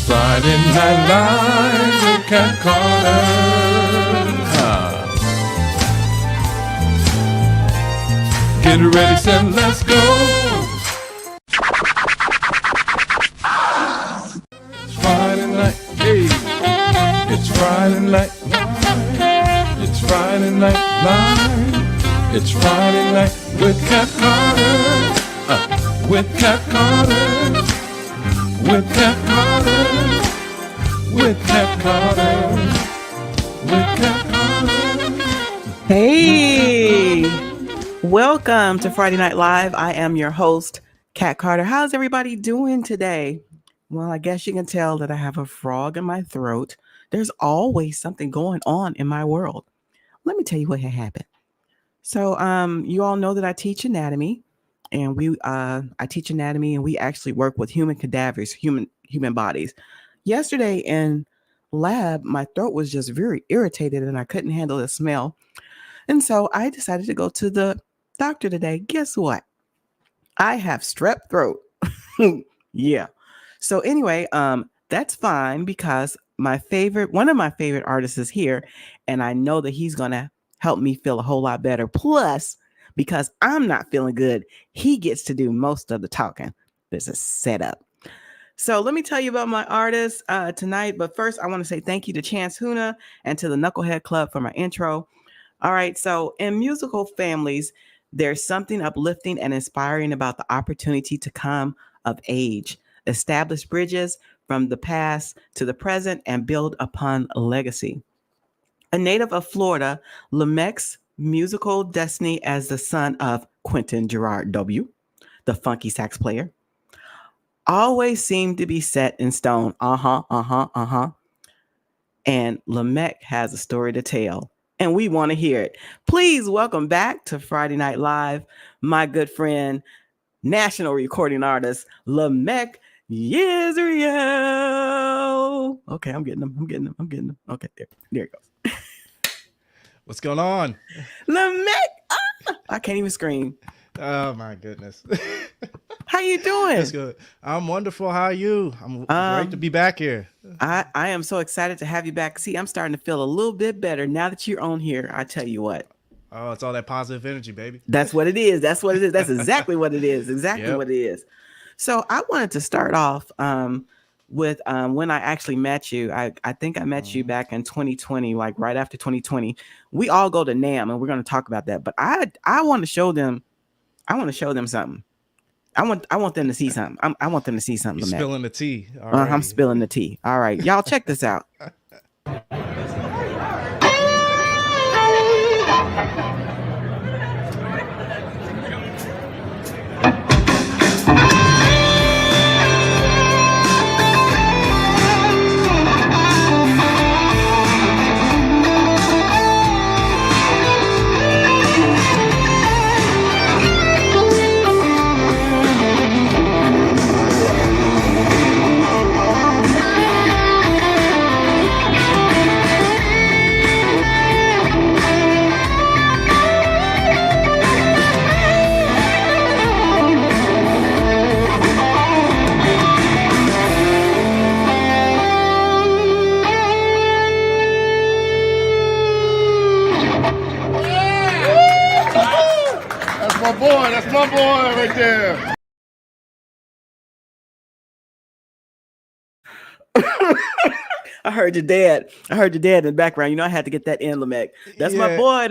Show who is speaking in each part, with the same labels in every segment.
Speaker 1: Friday Night Live with Cat Carter. Get ready, set, let's go. It's Friday night, hey. It's Friday night live. It's Friday night live. It's Friday night with Cat Carter. With Cat Carter. With Cat Carter. With Cat Carter. With Cat Carter.
Speaker 2: Hey, welcome to Friday Night Live. I am your host, Cat Carter. How's everybody doing today? Well, I guess you can tell that I have a frog in my throat. There's always something going on in my world. Let me tell you what had happened. So, you all know that I teach anatomy, and I teach anatomy, and we actually work with human cadavers, human bodies. Yesterday in lab, my throat was just very irritated, and I couldn't handle the smell, and so I decided to go to the doctor today. Guess what? I have strep throat. Yeah. So anyway, that's fine because one of my favorite artists is here, and I know that he's gonna help me feel a whole lot better. Plus, because I'm not feeling good, he gets to do most of the talking. There's a setup. So let me tell you about my artist tonight. But first, I want to say thank you to Chance Huna and to the Knucklehead Club for my intro. All right. So in musical families, there's something uplifting and inspiring about the opportunity to come of age, establish bridges from the past to the present, and build upon a legacy. A native of Florida, Lemek's musical destiny as the son of Quentin Gerard W., the funky sax player, always seemed to be set in stone. And Lemek has a story to tell, and we want to hear it. Please welcome back to Friday Night Live, my good friend, national recording artist, Lemek Yisrael. Okay, I'm getting them. Okay, there it goes.
Speaker 3: What's going on?
Speaker 2: Lemek, I can't even scream.
Speaker 3: Oh my goodness.
Speaker 2: How you doing?
Speaker 3: That's good. I'm wonderful. How are you? I'm great to be back here.
Speaker 2: I am so excited to have you back. See, I'm starting to feel a little bit better now that you're on here. I tell you what.
Speaker 3: Oh, it's all that positive energy, baby.
Speaker 2: That's what it is. That's exactly what it is. What it is. So I wanted to start off with when I actually met you. I think I met you back in 2020, like right after 2020. We all go to NAM, and we're going to talk about that. But I want to show them. I want to show them something. I want them to see something. I want them to see something.
Speaker 3: You're spilling the tea.
Speaker 2: I'm spilling the tea. All right, y'all check this out.
Speaker 4: That's my boy right there.
Speaker 2: I heard your dad in the background. You know, I had to get that in, Lemek. That's my boy.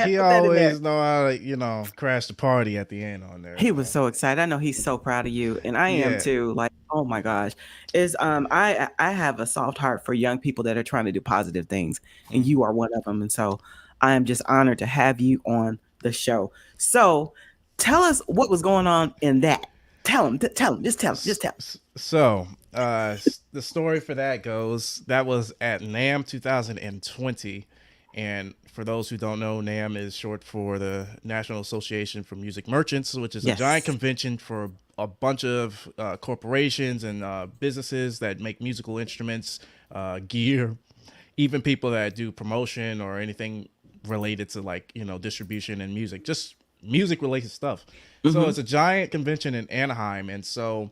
Speaker 3: He always know how to, crash the party at the end on there.
Speaker 2: He was so excited. I know he's so proud of you, and I am too. Like, oh my gosh, I have a soft heart for young people that are trying to do positive things, and you are one of them. And so I am just honored to have you on the show. So tell us what was going on in that. Tell him. Just tell.
Speaker 3: So the story for that goes, that was at NAM 2020. And for those who don't know, NAM is short for the National Association for Music Merchants, which is a giant convention for a bunch of corporations and businesses that make musical instruments, gear, even people that do promotion or anything related to distribution and music, just music related stuff. Mm-hmm. So it's a giant convention in Anaheim. And so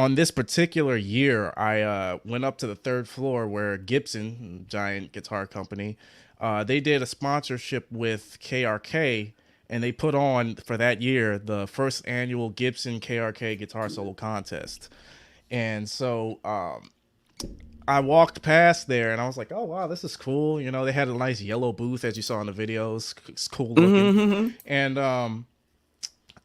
Speaker 3: on this particular year, I went up to the third floor where Gibson, giant guitar company, they did a sponsorship with KRK, and they put on for that year the first annual Gibson KRK Guitar Solo Contest. And so I walked past there and I was like, oh, wow, this is cool. You know, they had a nice yellow booth, as you saw in the videos. It's cool looking.
Speaker 2: Mm-hmm.
Speaker 3: And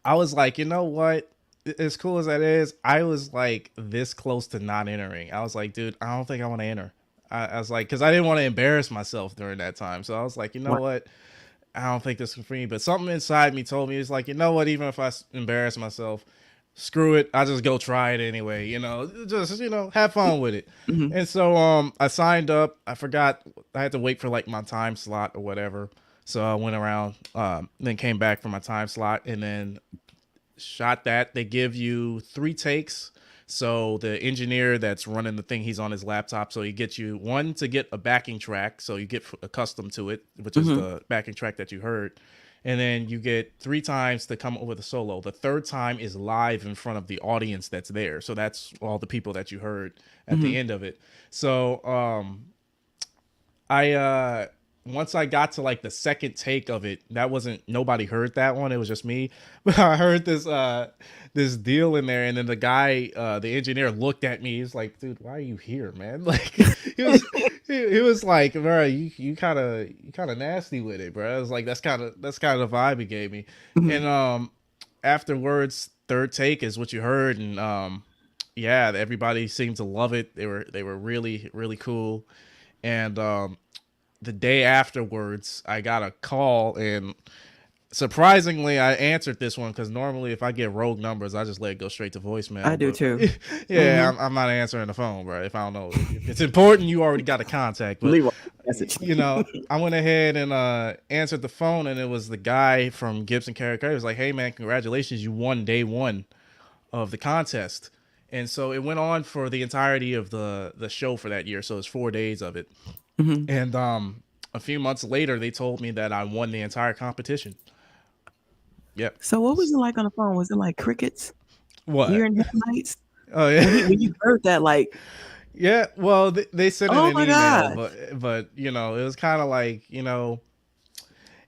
Speaker 3: I was like, you know what? As cool as that is, I was like this close to not entering. I was like, dude, I don't think I want to enter. I was like, because I didn't want to embarrass myself during that time. So I was like, you know what? I don't think this is for me. But something inside me told me, it's like, you know what? Even if I embarrass myself, screw it. I just go try it anyway. You know, just, you know, have fun with it.
Speaker 2: Mm-hmm.
Speaker 3: And so I signed up. I forgot. I had to wait for like my time slot or whatever. So I went around, then came back for my time slot, and then shot that. They give you 3 takes. So the engineer that's running the thing, he's on his laptop. So he gets you one to get a backing track. So you get accustomed to it, which is the backing track that you heard. And then you get 3 times to come up with a solo. The third time is live in front of the audience that's there. So that's all the people that you heard at the end of it. So I once I got to like the second take of it, that wasn't, nobody heard that one. It was just me. But I heard this deal in there, and then the guy, the engineer, looked at me. He was like, "Dude, why are you here, man?" Like he was like, "Bro, you kind of nasty with it, bro." I was like, that's kind of the vibe he gave me. And afterwards, third take is what you heard, and yeah, everybody seemed to love it. They were really, really cool. And the day afterwards, I got a call, and surprisingly, I answered this one because normally if I get rogue numbers, I just let it go straight to voicemail.
Speaker 2: I do too.
Speaker 3: Yeah, I'm not answering the phone, bro. If I don't know if it's important, you already got a contact. But
Speaker 2: Leave a message.
Speaker 3: you know, I went ahead and answered the phone, and it was the guy from Gibson Character. He was like, "Hey man, congratulations, you won day 1 of the contest." And so it went on for the entirety of the show for that year. So it's 4 days of it. And a few months later, they told me that I won the entire competition. Yep.
Speaker 2: So what was it like on the phone? Was it like crickets?
Speaker 3: What?
Speaker 2: Deer and headlights?
Speaker 3: Oh yeah.
Speaker 2: When you heard that, like,
Speaker 3: Yeah. Well, they sent it
Speaker 2: oh
Speaker 3: in
Speaker 2: my
Speaker 3: email,
Speaker 2: gosh.
Speaker 3: but you know, it was kind of like, you know,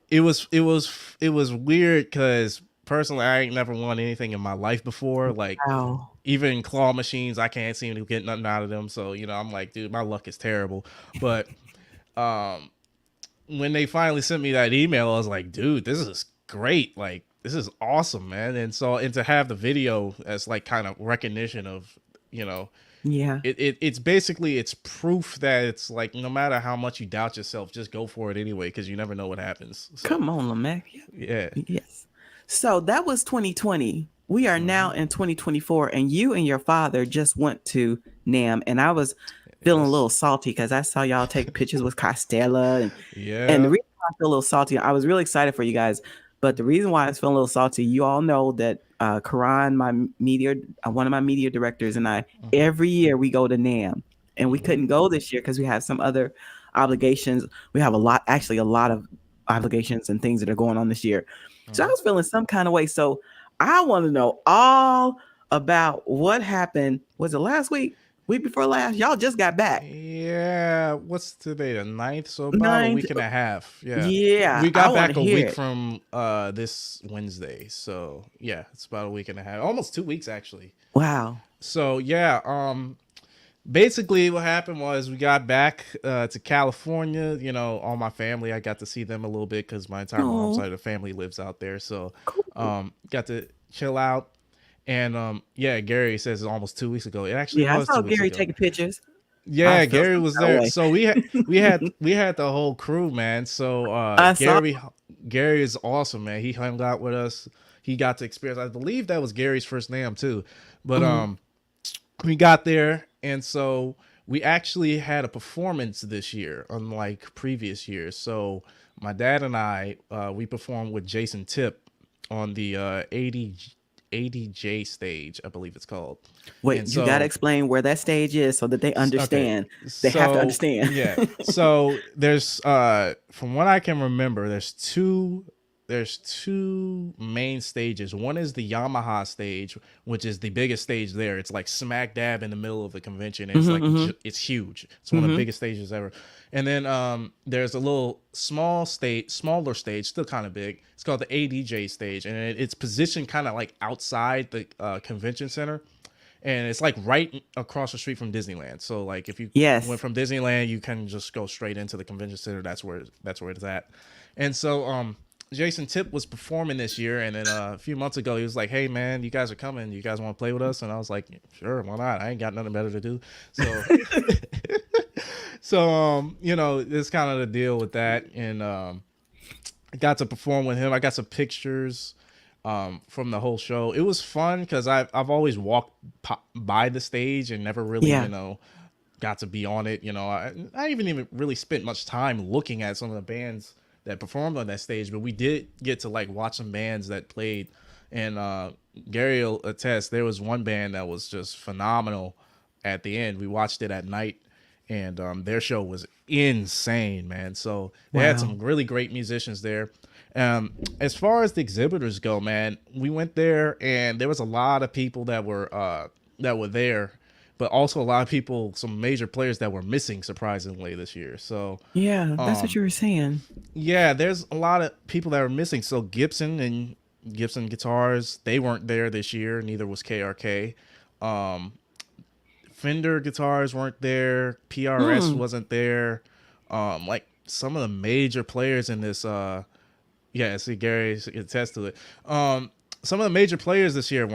Speaker 3: it was weird because personally, I ain't never won anything in my life before. Like,
Speaker 2: Wow.
Speaker 3: even claw machines, I can't seem to get nothing out of them. So, you know, I'm like, dude, my luck is terrible. But when they finally sent me that email, I was like, dude, this is great. Like, this is awesome, man. And so, and to have the video as like kind of recognition of, you know,
Speaker 2: Yeah.
Speaker 3: it's basically, it's proof that it's like, no matter how much you doubt yourself, just go for it anyway, because you never know what happens. So,
Speaker 2: Come on, Lemek.
Speaker 3: yeah.
Speaker 2: Yes. So that was 2020. We are now in 2024, and you and your father just went to NAMM, and I was feeling a little salty because I saw y'all take pictures with Costella, and the reason why I feel a little salty, I was really excited for you guys, but the reason why I was feeling a little salty, you all know that Karan, one of my media directors, and I, every year we go to NAMM, and we couldn't go this year because we have some other obligations. We have a lot of obligations and things that are going on this year. So I was feeling some kind of way. So I want to know all about what happened. Was it last week? Week before last? Y'all just got back.
Speaker 3: Yeah. What's today? The 9th? So about a week and a half. Yeah.
Speaker 2: Yeah.
Speaker 3: We got back a week from this Wednesday. So yeah, it's about a week and a half. Almost 2 weeks actually.
Speaker 2: Wow.
Speaker 3: So yeah, basically what happened was we got back to California. You know, all my family, I got to see them a little bit because my entire mom's side of the family lives out there. So got to chill out. And yeah, Gary says it's almost 2 weeks ago. It actually
Speaker 2: I
Speaker 3: was
Speaker 2: saw
Speaker 3: 2 weeks
Speaker 2: Gary
Speaker 3: ago.
Speaker 2: taking pictures.
Speaker 3: Yeah, Gary was there. So we had the whole crew, man. So Gary is awesome, man. He hung out with us. He got to experience, I believe that was Gary's first NAMM too. But we got there, and so we actually had a performance this year, unlike previous years. So my dad and I, we performed with Jason Tipp on the 80J stage, I believe it's called.
Speaker 2: Wait,
Speaker 3: and
Speaker 2: you got to explain where that stage is so that they understand.
Speaker 3: Okay.
Speaker 2: They have to understand.
Speaker 3: Yeah. So there's, from what I can remember, there's 2 there's two main stages. One is the Yamaha stage, which is the biggest stage there. It's like smack dab in the middle of the convention. And it's like it's huge. It's one of the biggest stages ever. And then there's a little smaller stage, still kind of big. It's called the ADJ stage, and it's positioned kind of like outside the convention center. And it's like right across the street from Disneyland. So like if you
Speaker 2: Yes.
Speaker 3: went from Disneyland, you can just go straight into the convention center. That's where it's at. And so Jason Tipp was performing this year, and then a few months ago he was like, "Hey man, you guys are coming. You guys want to play with us?" And I was like, "Sure, why not? I ain't got nothing better to do." So you know, it's kind of the deal with that. And I got to perform with him. I got some pictures from the whole show. It was fun because I've always walked by the stage and never really, you know, got to be on it. You know, I even really spent much time looking at some of the bands that performed on that stage, but we did get to like watch some bands that played. And Gary will attest, there was one band that was just phenomenal at the end. We watched it at night, and their show was insane, man. So they had some really great musicians there. As far as the exhibitors go, man, we went there and there was a lot of people that were there, but also a lot of people, some major players that were missing surprisingly this year. So
Speaker 2: Yeah, that's what you were saying.
Speaker 3: yeah, there's a lot of people that are missing. So Gibson Guitars, they weren't there this year. Neither was KRK. Fender Guitars weren't there. PRS wasn't there. Like some of the major players in this yeah, see, Gary attests to it. Some of the major players this year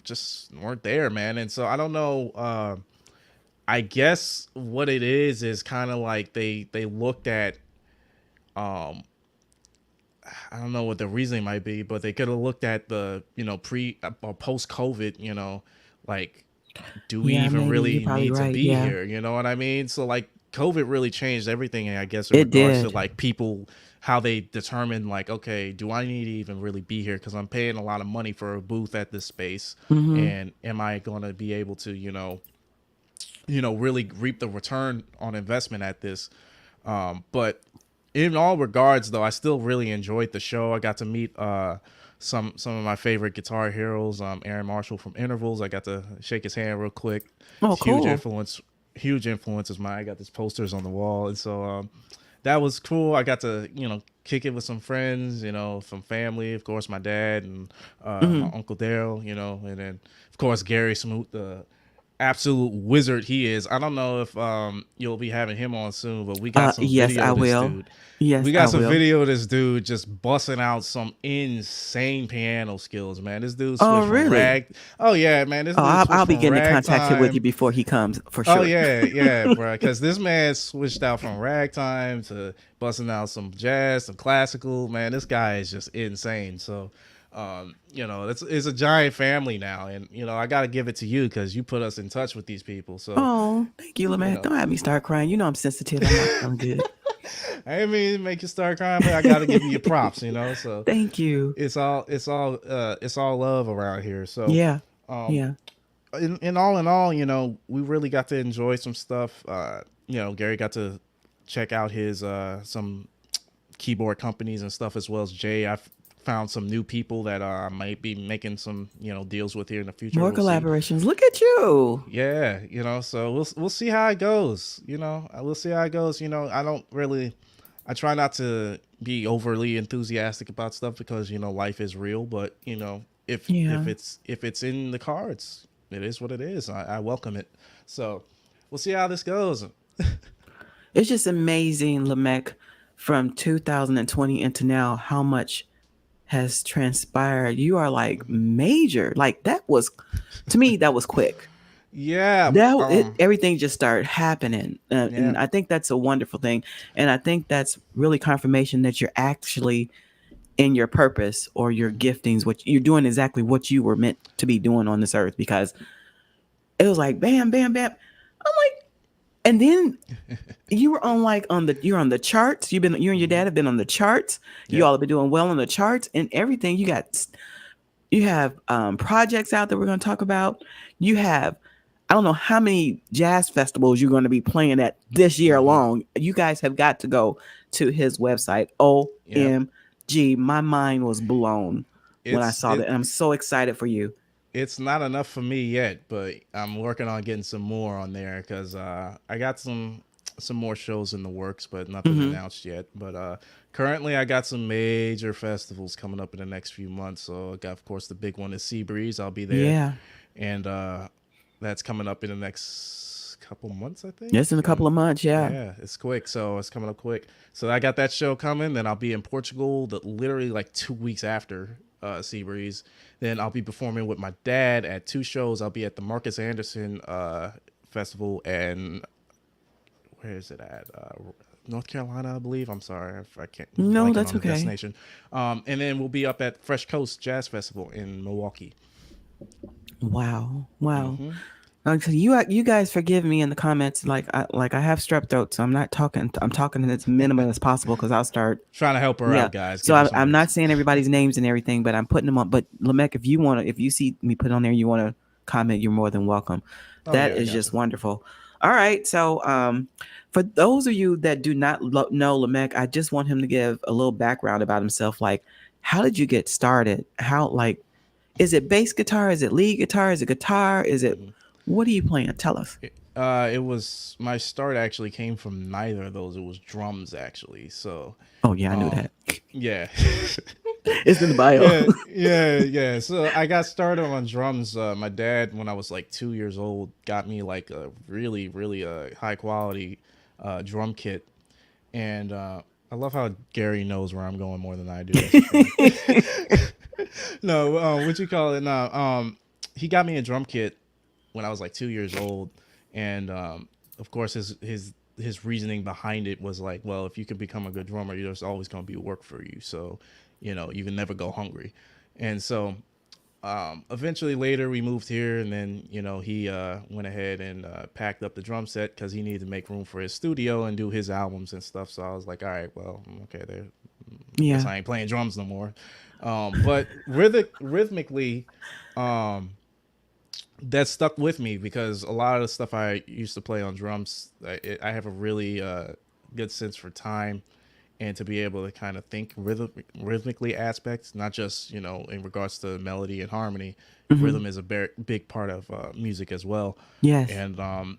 Speaker 3: just weren't there, man. And so I don't know. I guess what it is kind of like they looked at. I don't know what the reasoning might be, but they could have looked at the pre or post COVID. Like, do we even really need to be here? You know what I mean? So like, COVID really changed everything, I guess, in regards to like people, how they determine like, okay, do I need to even really be here? Because I'm paying a lot of money for a booth at this space, and am I going to be able to, really reap the return on investment at this? But in all regards, though, I still really enjoyed the show. I got to meet some of my favorite guitar heroes. Aaron Marshall from Intervals. I got to shake his hand real quick.
Speaker 2: Oh, cool.
Speaker 3: Huge influence is mine. I got these posters on the wall, and so that was cool. I got to kick it with some friends, some family, of course, my dad and my uncle Daryl, and then of course Gary Smoot, the absolute wizard he is. I don't know if you'll be having him on soon, but we got some
Speaker 2: yes,
Speaker 3: video
Speaker 2: I
Speaker 3: of this
Speaker 2: will.
Speaker 3: dude.
Speaker 2: Yes,
Speaker 3: we got some video of this dude just busting out some insane piano skills, man. This dude switched from rag. Oh yeah, man. This dude
Speaker 2: I'll be getting in contact with you
Speaker 3: time.
Speaker 2: before he comes for sure.
Speaker 3: Oh yeah, bro. Because this man switched out from ragtime to busting out some jazz, some classical. Man, this guy is just insane. So, it's a giant family now, and I got to give it to you because you put us in touch with these people. So,
Speaker 2: thank you, Lemek. Don't have me start crying. I'm sensitive. I'm good.
Speaker 3: I didn't mean to make you start crying, but I got to give you your props. So
Speaker 2: thank you.
Speaker 3: It's all love around here. So
Speaker 2: yeah.
Speaker 3: In all, we really got to enjoy some stuff. Gary got to check out his some keyboard companies and stuff, as well as Jay. I've found some new people that I might be making some deals with here in the future.
Speaker 2: More collaborations. Look at you.
Speaker 3: Yeah, so we'll see how it goes. We'll see how it goes. I try not to be overly enthusiastic about stuff because life is real. But if it's in the cards, it is what it is. I welcome it. So we'll see how this goes.
Speaker 2: It's just amazing, Lemek, from 2020 into now, how much has transpired. You are like major. Like that was, to me, that was quick.
Speaker 3: Yeah.
Speaker 2: Everything just started happening. And I think that's a wonderful thing. And I think that's really confirmation that you're actually in your purpose or your giftings, what you're doing exactly what you were meant to be doing on this earth, because it was like, bam, bam, bam. I'm like, and then you were you're on the charts. You and your dad have been on the charts. You all have been doing well on the charts and everything. You have projects out that we're going to talk about. You have, I don't know how many jazz festivals you're going to be playing at this year alone. You guys have got to go to his website, OMG Gee, my mind was blown when I
Speaker 3: It's
Speaker 2: saw that.
Speaker 3: it
Speaker 2: And I'm so excited for you.
Speaker 3: it's not enough for me yet, but I'm working on getting some more on there because I got some more shows in the works, but nothing
Speaker 2: Hmm.
Speaker 3: announced yet. But currently, I got some major festivals coming up in the next few months. So, I got, of course, the big one is Seabreeze. I'll be there,
Speaker 2: Yeah.
Speaker 3: and that's coming up in the next couple months, I
Speaker 2: Just in
Speaker 3: think.
Speaker 2: a couple
Speaker 3: And
Speaker 2: of months. Yeah.
Speaker 3: yeah, it's quick, so it's coming up quick. So I got that show coming. Then I'll be in Portugal, literally like 2 weeks after Seabreeze. Then I'll be performing with my dad at two shows. I'll be at the Marcus Anderson festival, and where is it at? North Carolina, I believe. I'm sorry, I can't
Speaker 2: No,
Speaker 3: blanking
Speaker 2: that's
Speaker 3: on the
Speaker 2: okay.
Speaker 3: destination. And then we'll be up at Fresh Coast Jazz Festival in Milwaukee.
Speaker 2: Wow. Wow.
Speaker 3: Hmm.
Speaker 2: So you guys forgive me in the comments. Like I have strep throat, so I'm not talking. I'm talking as minimal as possible because I'll start.
Speaker 3: Trying to help her
Speaker 2: Yeah.
Speaker 3: out, guys.
Speaker 2: So
Speaker 3: Give her some
Speaker 2: I'm
Speaker 3: grace.
Speaker 2: not saying everybody's names and everything, but I'm putting them on. But Lemek, if you see me put on there, you want to comment, you're more than welcome.
Speaker 3: Oh
Speaker 2: That
Speaker 3: yeah, I
Speaker 2: is
Speaker 3: got
Speaker 2: just
Speaker 3: you.
Speaker 2: wonderful. All right. So for those of you that do not know Lemek, I just want him to give a little background about himself. Like, how did you get started? How like is it bass guitar? Is it lead guitar? Is it guitar? Is it
Speaker 3: Mm-hmm.
Speaker 2: what are you playing? Tell us.
Speaker 3: It was my start actually came from neither of those. It was drums actually. So,
Speaker 2: Oh yeah, I knew
Speaker 3: um,
Speaker 2: that.
Speaker 3: yeah,
Speaker 2: It's in the bio.
Speaker 3: yeah. So I got started on drums. My dad, when I was like 2 years old, got me like a really high quality drum kit, and I love how Gary knows where I'm going more than I do. That's funny. No, what you call it? No, he got me a drum kit when I was like 2 years old, and of course his reasoning behind it was like, well, if you can become a good drummer, there's always going to be work for you, so you can never go hungry. And so eventually later we moved here, and then he went ahead and packed up the drum set because he needed to make room for his studio and do his albums and stuff. So I was like, all right, well, okay, there. I guess
Speaker 2: Yeah.
Speaker 3: I ain't playing drums no more. But rhythmically, um, that stuck with me because a lot of the stuff I used to play on drums, I have a really good sense for time and to be able to kind of think rhythmically aspects, not just in regards to melody and harmony.
Speaker 2: Hmm.
Speaker 3: Rhythm is a big part of music as well,
Speaker 2: Yes.
Speaker 3: and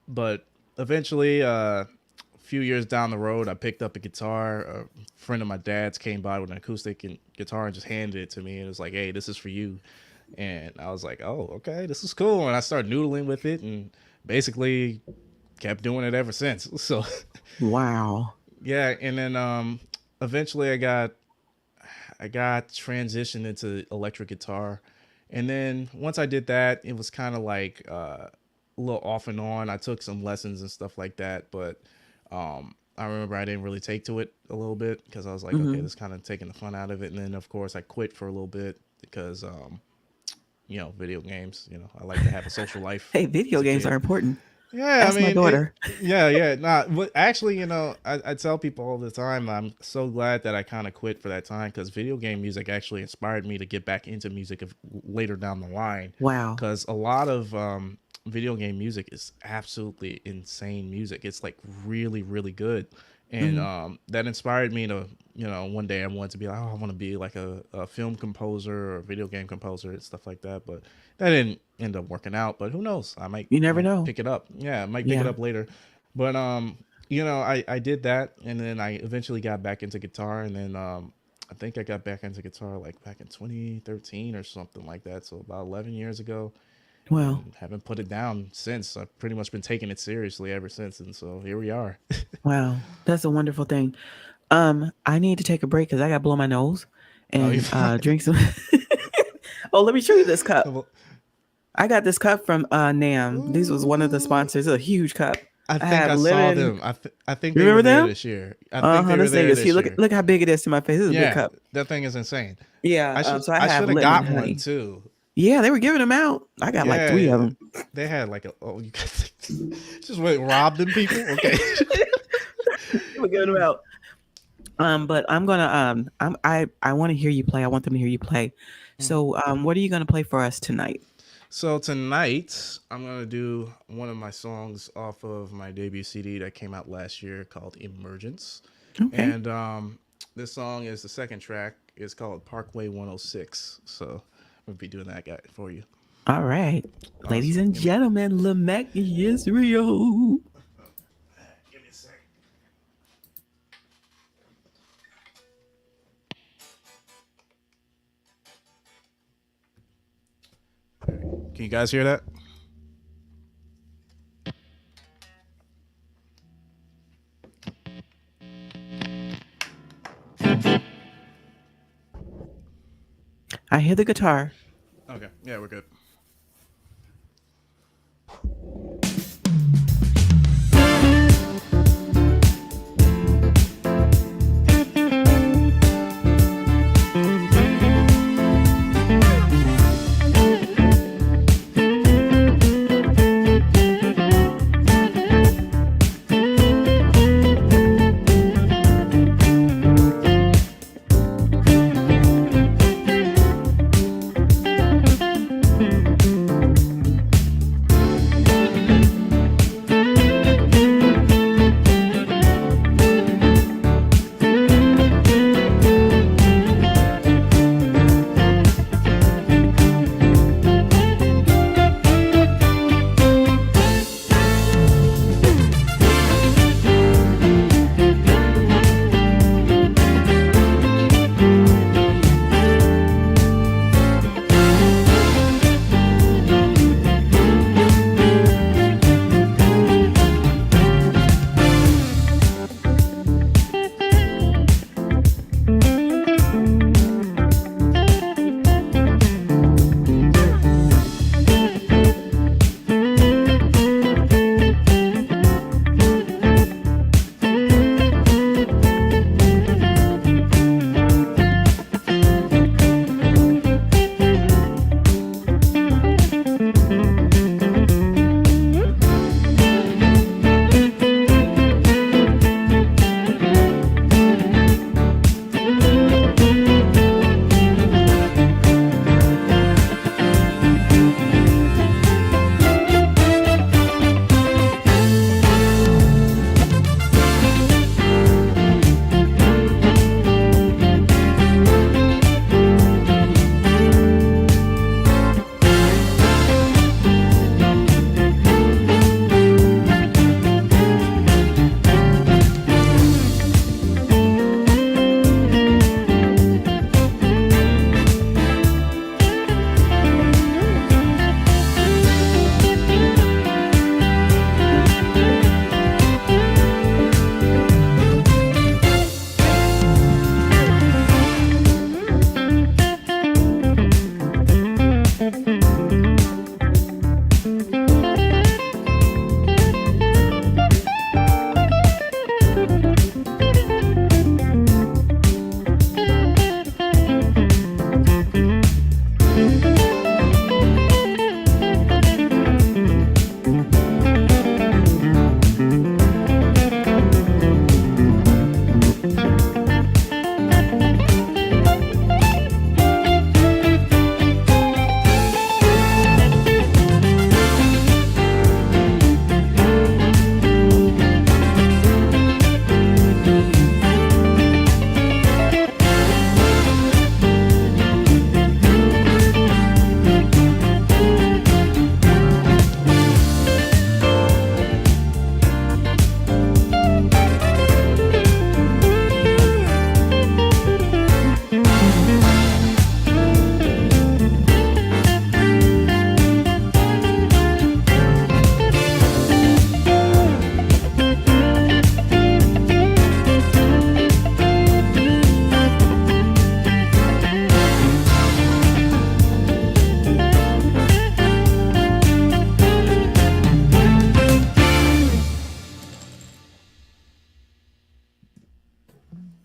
Speaker 3: but eventually, a few years down the road, I picked up a guitar. A friend of my dad's came by with an acoustic guitar and just handed it to me, and it was like, "Hey, this is for you." And I was like, "Oh, okay, this is cool." And I started noodling with it, and basically kept doing it ever since. So,
Speaker 2: Wow.
Speaker 3: yeah, and then eventually I got transitioned into electric guitar, and then once I did that, it was kind of like a little off and on. I took some lessons and stuff like that, but I remember I didn't really take to it a little bit because I was like, okay,
Speaker 2: Hmm.
Speaker 3: this kind of taking the fun out of it. And then of course I quit for a little bit because video games. I like to have a social life
Speaker 2: Hey,
Speaker 3: as
Speaker 2: video
Speaker 3: a
Speaker 2: games are
Speaker 3: kid.
Speaker 2: important.
Speaker 3: Yeah, I
Speaker 2: Ask my
Speaker 3: mean it.
Speaker 2: daughter.
Speaker 3: Yeah. Nah, but actually, I tell people all the time I'm so glad that I kind of quit for that time because video game music actually inspired me to get back into music later down the line.
Speaker 2: Wow.
Speaker 3: Because a lot of video game music is absolutely insane music. It's like really good, and
Speaker 2: Hmm.
Speaker 3: that inspired me to one day I wanted to be like, oh, I want to be like a film composer or a video game composer and stuff like that, but that didn't end up working out. But who knows, I might
Speaker 2: You never
Speaker 3: might
Speaker 2: know.
Speaker 3: pick it up. Yeah, I might pick it
Speaker 2: Yeah.
Speaker 3: up later. But I did that, and then I eventually got back into guitar, and then I think I got back into guitar like back in 2013 or something like that, so about 11 years ago,
Speaker 2: Well,
Speaker 3: and haven't put it down since. I've pretty much been taking it seriously ever since, and so here we are.
Speaker 2: wow. That's a wonderful thing. I need to take a break because I got to blow my nose
Speaker 3: Oh, you
Speaker 2: and
Speaker 3: fine?
Speaker 2: drink some. Oh, let me show you this cup.
Speaker 3: Well,
Speaker 2: I got this cup from Nam. This was one of the
Speaker 3: ooh,
Speaker 2: sponsors. It's a huge cup.
Speaker 3: I
Speaker 2: I
Speaker 3: think
Speaker 2: have
Speaker 3: I saw
Speaker 2: lemon.
Speaker 3: them. I think
Speaker 2: You
Speaker 3: they were
Speaker 2: remember
Speaker 3: there
Speaker 2: them?
Speaker 3: this year. I
Speaker 2: Uh
Speaker 3: think
Speaker 2: huh.
Speaker 3: they were
Speaker 2: This thing
Speaker 3: there
Speaker 2: is huge.
Speaker 3: this
Speaker 2: Look,
Speaker 3: year.
Speaker 2: look how big it is to my face. This is a big
Speaker 3: Yeah,
Speaker 2: cup.
Speaker 3: that thing is insane.
Speaker 2: Yeah.
Speaker 3: I should
Speaker 2: So I
Speaker 3: I
Speaker 2: have
Speaker 3: should have
Speaker 2: lemon
Speaker 3: got one
Speaker 2: honey.
Speaker 3: too.
Speaker 2: Yeah, they were giving them out. I got like three of
Speaker 3: Yeah,
Speaker 2: them.
Speaker 3: they had like you just went rob them people. Okay.
Speaker 2: They were giving them out. But I'm gonna I want to hear you play. I want them to hear you play. So what are you gonna play for us tonight?
Speaker 3: So tonight I'm gonna do one of my songs off of my debut CD that came out last year called Emergence,
Speaker 2: Okay.
Speaker 3: and This song is the second track. It's called Parkway 106. So we'll be doing that guy for you.
Speaker 2: All right. Ladies
Speaker 3: Awesome.
Speaker 2: and gentlemen, Lemek Yisrael.
Speaker 3: Give me a second. Can you guys hear that?
Speaker 2: I hear the guitar.
Speaker 3: Okay. Yeah, we're good.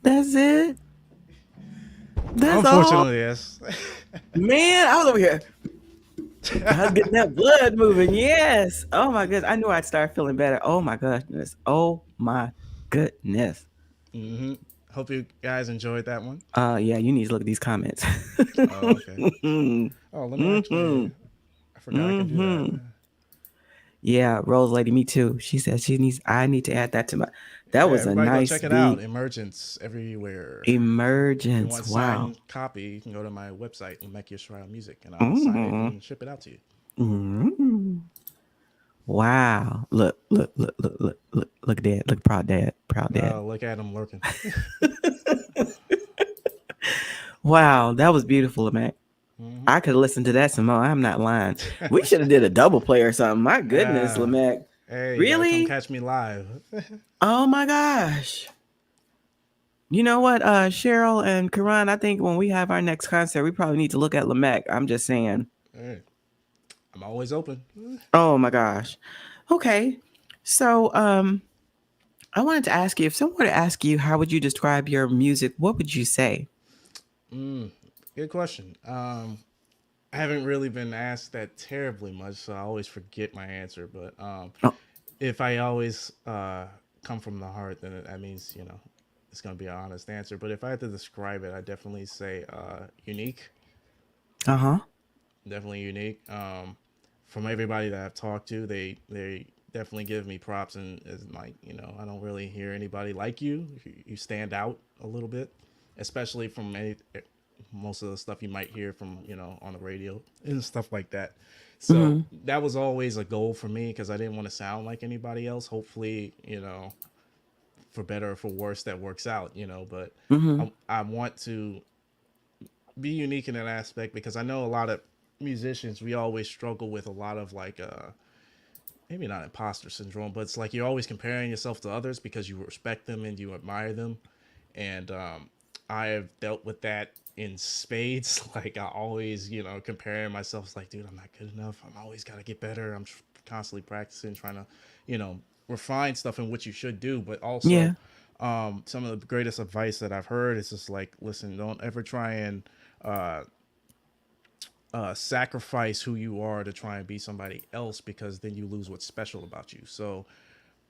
Speaker 2: That's it. That's all.
Speaker 3: Unfortunately, yes.
Speaker 2: Man, I was over here. I was getting that blood moving. Yes. Oh my goodness. I knew I'd start feeling better. Oh my goodness. Oh my goodness.
Speaker 3: hmm Hope you guys enjoyed that one.
Speaker 2: Yeah, you need to look at these comments.
Speaker 3: Oh, okay. Oh, let me actually. I forgot I can do that.
Speaker 2: Yeah, Rose Lady, me too. She said she needs. I need to add that to my. That
Speaker 3: Yeah,
Speaker 2: was a
Speaker 3: everybody go
Speaker 2: nice
Speaker 3: check it out.
Speaker 2: beat.
Speaker 3: Emergence everywhere. If you
Speaker 2: Emergence.
Speaker 3: want a
Speaker 2: Wow.
Speaker 3: signed copy, you can go to my website, Lemek Yisrael Music, and I'll sign it
Speaker 2: Mm.
Speaker 3: and ship it out to you.
Speaker 2: Mm. Wow. Look, Dad. Look, proud Dad. Proud Dad.
Speaker 3: Look at them lurking.
Speaker 2: Wow, that was beautiful, Mac.
Speaker 3: Hmm.
Speaker 2: I could listen to that some more. I'm not lying. We should have did a double play or something. My goodness,
Speaker 3: uh,
Speaker 2: Lamech.
Speaker 3: hey, you gotta come
Speaker 2: Really?
Speaker 3: catch me live.
Speaker 2: Oh my gosh. You know what, Cheryl and Karan, I think when we have our next concert, we probably need to look at Lamech. I'm just saying.
Speaker 3: Hey, I'm always open.
Speaker 2: Oh my gosh. Okay. So, I wanted to ask you, if someone were to ask you, how would you describe your music? What would you say?
Speaker 3: Mm, good question. I haven't really been asked that terribly much, so I always forget my answer. But
Speaker 2: Oh,
Speaker 3: if I always come from the heart, then that means it's gonna be an honest answer. But if I had to describe it, I definitely say unique.
Speaker 2: uh-huh.
Speaker 3: Definitely unique. From everybody that I've talked to, they definitely give me props and is like I don't really hear anybody like you. You stand out a little bit, especially from most of the stuff you might hear from on the radio and stuff like that. So
Speaker 2: Mm-hmm.
Speaker 3: that was always a goal for me because I didn't want to sound like anybody else. Hopefully, for better or for worse, that works out. But
Speaker 2: Mm-hmm.
Speaker 3: I want to be unique in that aspect because I know a lot of musicians we always struggle with a lot of like maybe not imposter syndrome, but it's like you're always comparing yourself to others because you respect them and you admire them. And I have dealt with that in spades. Like I always, comparing myself. It's like, dude, I'm not good enough. I'm always got to get better. I'm constantly practicing, trying to, refine stuff in what you should do. But also,
Speaker 2: Yeah.
Speaker 3: some of the greatest advice that I've heard is just like, listen, don't ever try and uh, sacrifice who you are to try and be somebody else because then you lose what's special about you. So,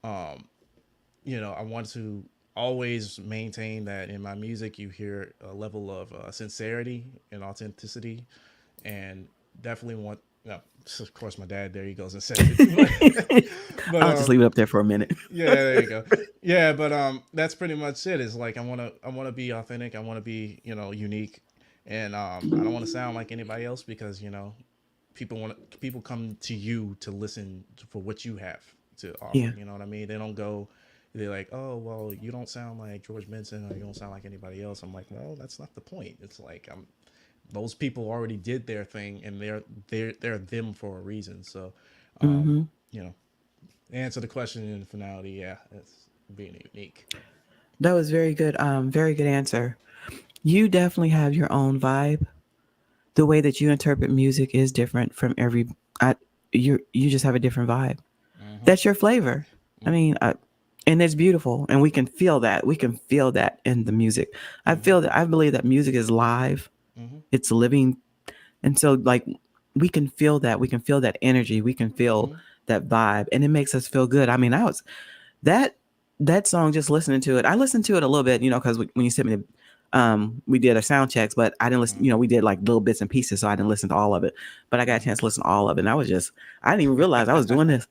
Speaker 3: I want to always maintain that in my music you hear a level of sincerity and authenticity, and definitely want. No, of course, my dad. There he goes and said it, but
Speaker 2: I'll just leave it up there for a minute.
Speaker 3: yeah, there you go. Yeah, but that's pretty much it. Is like I wanna be authentic. I want to be unique, and I don't want to sound like anybody else because people come to you to listen for what you have to offer.
Speaker 2: Yeah.
Speaker 3: You know what I mean? They don't go. They're like, oh well, you don't sound like George Benson or you don't sound like anybody else. I'm like, well, that's not the point. It's like those people already did their thing and they're them for a reason. So,
Speaker 2: Mm-hmm.
Speaker 3: you know, answer the question in the finality. Yeah, it's being unique.
Speaker 2: That was very good. Very good answer. You definitely have your own vibe. The way that you interpret music is different from every. I, you just have a different vibe.
Speaker 3: Mm-hmm.
Speaker 2: That's your flavor. I
Speaker 3: Mm-hmm.
Speaker 2: mean, and it's beautiful, and we can feel that. We can feel that in the music. I
Speaker 3: Mm-hmm.
Speaker 2: feel that. I believe that music is live.
Speaker 3: Mm-hmm.
Speaker 2: It's living, and so like we can feel that. We can feel that energy. We can feel
Speaker 3: Mm-hmm.
Speaker 2: that vibe, and it makes us feel good. I mean, I was that that song, just listening to it. I listened to it a little bit, because when you sent me we did our sound checks, but I didn't listen.
Speaker 3: Mm-hmm.
Speaker 2: We did like little bits and pieces, so I didn't listen to all of it. But I got a
Speaker 3: Mm-hmm.
Speaker 2: chance to listen to all of it, and I didn't even realize I was doing this.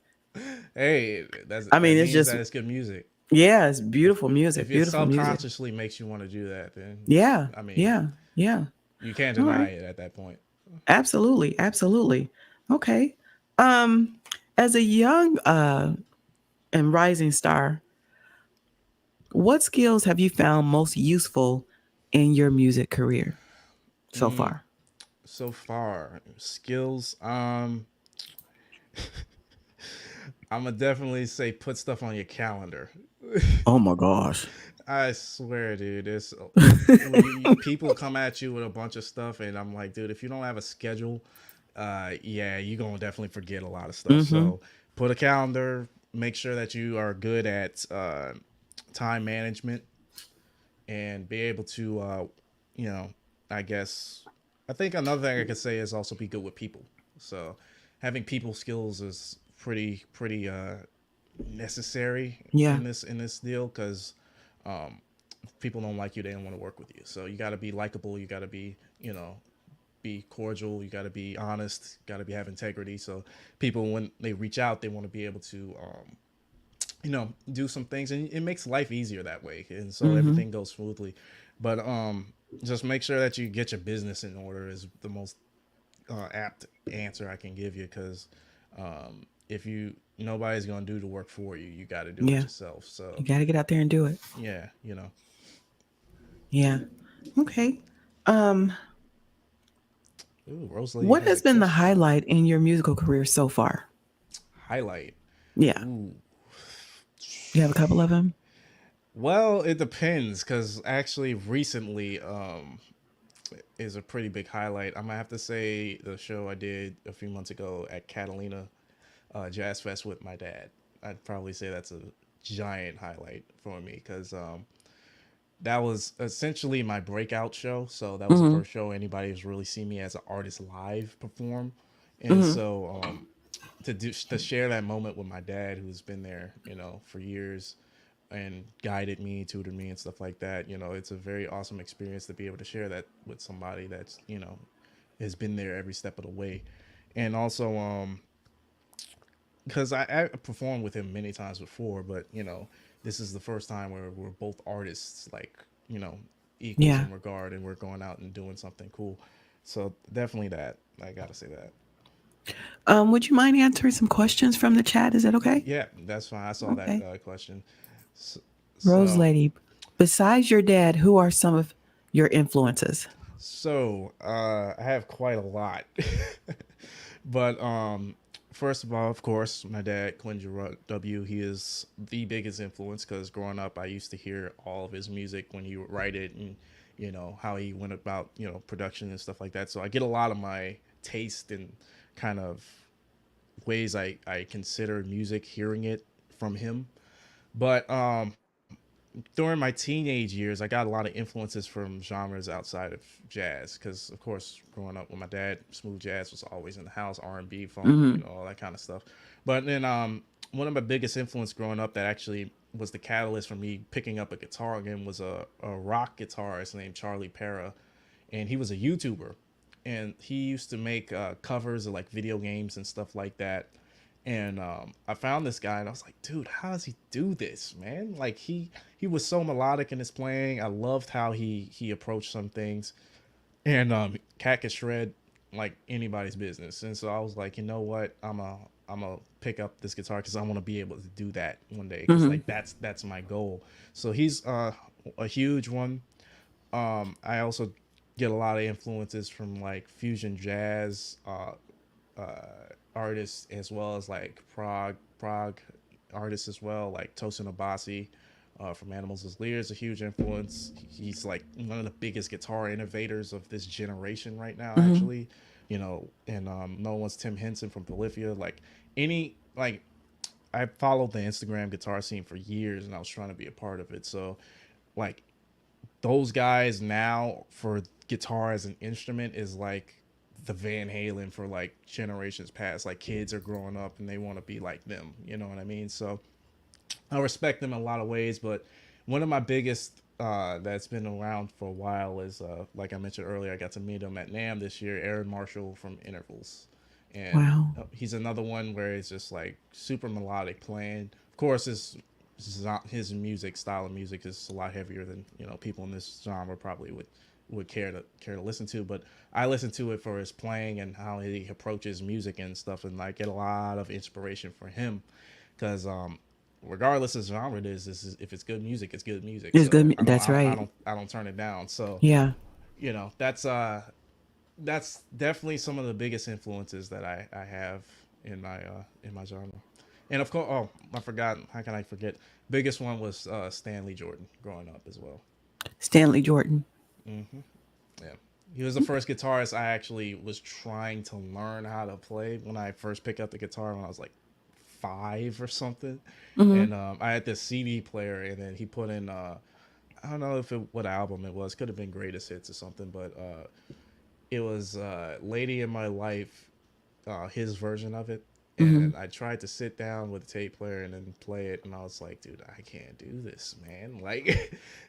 Speaker 3: Hey,
Speaker 2: I
Speaker 3: that
Speaker 2: mean, it's
Speaker 3: means
Speaker 2: just,
Speaker 3: that it's good music.
Speaker 2: yeah, it's beautiful music,
Speaker 3: If it
Speaker 2: beautiful music.
Speaker 3: subconsciously makes you want to do that, then
Speaker 2: Yeah,
Speaker 3: I mean,
Speaker 2: yeah, yeah.
Speaker 3: you can't
Speaker 2: All
Speaker 3: deny
Speaker 2: right,
Speaker 3: it at that point.
Speaker 2: absolutely, absolutely. Okay. Um, as a young and rising star, what skills have you found most useful in your music career so
Speaker 3: Mm,
Speaker 2: far?
Speaker 3: so far, skills. I'm gonna definitely say put stuff on your calendar.
Speaker 2: Oh my gosh.
Speaker 3: I swear, dude. It's when people come at you with a bunch of stuff, and I'm like, dude, if you don't have a schedule, yeah, you're gonna definitely forget a lot of stuff.
Speaker 2: Mm-hmm.
Speaker 3: So put a calendar. Make sure that you are good at time management and be able to, you know, I guess. I think another thing I could say is also be good with people. So having people skills is pretty necessary
Speaker 2: Yeah.
Speaker 3: in this deal because if people don't like you, they don't want to work with you. So you got to be likable. You got to be be cordial. You got to be honest. Got to be have integrity. So people, when they reach out, they want to be able to, do some things, and it makes life easier that way, and so
Speaker 2: Mm-hmm.
Speaker 3: everything goes smoothly. But just make sure that you get your business in order is the most apt answer I can give you, because if you nobody's gonna do the work for you, you got to do it
Speaker 2: Yeah.
Speaker 3: yourself. So
Speaker 2: You got to get out there and do it.
Speaker 3: yeah,
Speaker 2: Yeah. Okay. Um,
Speaker 3: Ooh, Rose Lady
Speaker 2: what
Speaker 3: has
Speaker 2: has
Speaker 3: a
Speaker 2: been the
Speaker 3: question.
Speaker 2: highlight in your musical career so far?
Speaker 3: Highlight.
Speaker 2: Yeah.
Speaker 3: Ooh.
Speaker 2: You have a couple of them?
Speaker 3: Well, it depends, because actually recently is a pretty big highlight. I'm gonna have to say the show I did a few months ago at Catalina Jazz Fest with my dad. I'd probably say that's a giant highlight for me, because that was essentially my breakout show. So that was the
Speaker 2: Mm-hmm.
Speaker 3: first show anybody has really seen me as an artist live perform. And
Speaker 2: Mm-hmm.
Speaker 3: so to share that moment with my dad, who's been there, for years, and guided me, tutored me, and stuff like that. It's a very awesome experience to be able to share that with somebody that's has been there every step of the way. And also because I performed with him many times before, but this is the first time where we're both artists, like equals
Speaker 2: Yeah.
Speaker 3: in regard, and we're going out and doing something cool. So definitely that, I gotta say that.
Speaker 2: Would you mind answering some questions from the chat? Is that okay?
Speaker 3: Yeah, that's fine. I saw that
Speaker 2: Okay.
Speaker 3: question. So,
Speaker 2: Rose
Speaker 3: so
Speaker 2: Lady, besides your dad, who are some of your influences?
Speaker 3: I have quite a lot. But first of all, of course, my dad, Quinja W, he is the biggest influence, because growing up, I used to hear all of his music when he would write it, and how he went about production and stuff like that. So I get a lot of my taste and kind of ways I consider music, hearing it from him. But during my teenage years, I got a lot of influences from genres outside of jazz, because of course, growing up with my dad, smooth jazz was always in the house, R&B, funk,
Speaker 2: Mm-hmm.
Speaker 3: all that kind of stuff. But then one of my biggest influence growing up, that actually was the catalyst for me picking up a guitar again, was a rock guitarist named Charlie Para, and he was a YouTuber, and he used to make covers of like video games and stuff like that. And I found this guy, and I was like, dude, how does he do this, man? Like he was so melodic in his playing. I loved how he approached some things, and cat could shred like anybody's business. And so I was like, you know what, I'm a pick up this guitar, because I want to be able to do that one day, because
Speaker 2: Mm-hmm.
Speaker 3: like that's my goal. So he's a huge one. I also get a lot of influences from like fusion jazz artists, as well as like prog artists as well, like Tosin Abasi from Animals as Leaders, a huge influence. He's like one of the biggest guitar innovators of this generation right now,
Speaker 2: Mm-hmm.
Speaker 3: actually. And no one's Tim Henson from Polyphia. Like any like I followed the Instagram guitar scene for years, and I was trying to be a part of it. So like those guys now, for guitar as an instrument, is like the Van Halen for like generations past. Like kids are growing up and they want to be like them. You know what I mean? So I respect them in a lot of ways, but one of my biggest that's been around for a while is like I mentioned earlier, I got to meet him at NAM this year, Aaron Marshall from Intervals. And
Speaker 2: Wow.
Speaker 3: he's another one where it's just like super melodic playing. Of course, his music style of music is a lot heavier than people in this genre probably would care to listen to. But I listen to it for his playing and how he approaches music and stuff, and like get a lot of inspiration from him, because regardless of genre it is, if it's good music, it's good music.
Speaker 2: It's
Speaker 3: So
Speaker 2: good. That's right.
Speaker 3: I don't turn it down. So
Speaker 2: Yeah.
Speaker 3: that's definitely some of the biggest influences that I have in my genre. And of course, oh, I forgot. How can I forget? Biggest one was Stanley Jordan growing up as well.
Speaker 2: Stanley Jordan.
Speaker 3: Hmm. Yeah, he was the first guitarist I actually was trying to learn how to play when I first picked up the guitar when I was like 5 or something.
Speaker 2: Mm-hmm.
Speaker 3: And I had this CD player, and then he put in I don't know what album it was. Could have been Greatest Hits or something, but it was Lady in My Life, his version of it.
Speaker 2: Mm-hmm.
Speaker 3: And I tried to sit down with a tape player and then play it, and I was like, dude, I can't do this, man. Like,